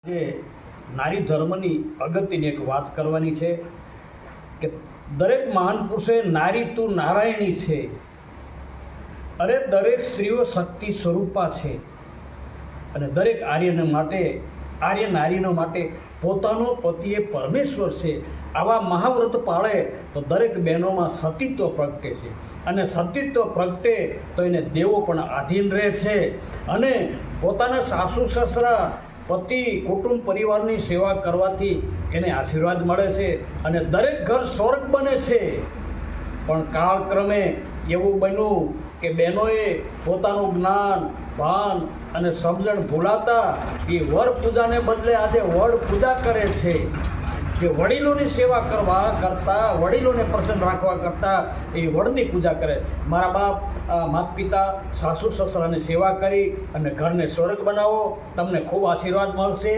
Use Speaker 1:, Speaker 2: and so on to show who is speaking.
Speaker 1: જે નારી ધર્મની અગત્યની એક વાત કરવાની છે કે દરેક મહાન પુરુષે નારી તું નારાયણી છે, અરે દરેક સ્ત્રીઓ શક્તિ સ્વરૂપા છે અને દરેક આર્ય નારીનો માટે પોતાનો પતિએ પરમેશ્વર છે. આવા મહાવ્રત પાળે તો દરેક બહેનોમાં સતીત્વ પ્રગટે છે અને સતીત્વ પ્રગટે તો એને દેવો પણ આધીન રહે છે અને પોતાના સાસુ સસરા પતિ કુટુંબ પરિવારની સેવા કરવાથી એને આશીર્વાદ મળે છે અને દરેક ઘર સ્વર્ગ બને છે. પણ કાળક્રમે એવું બન્યું કે બહેનોએ પોતાનું જ્ઞાન ભાન અને સમજણ ભૂલાતા એ વર પૂજાને બદલે આજે વડ પૂજા કરે છે. જે વડીલોની સેવા કરવા કરતાં, વડીલોને પ્રસન્ન રાખવા કરતાં એ વડની પૂજા કરે. મારા બાપ, માતા પિતા, સાસુ સસરાની સેવા કરી અને ઘરને સ્વર્ગ બનાવો, તમને ખૂબ આશીર્વાદ મળશે.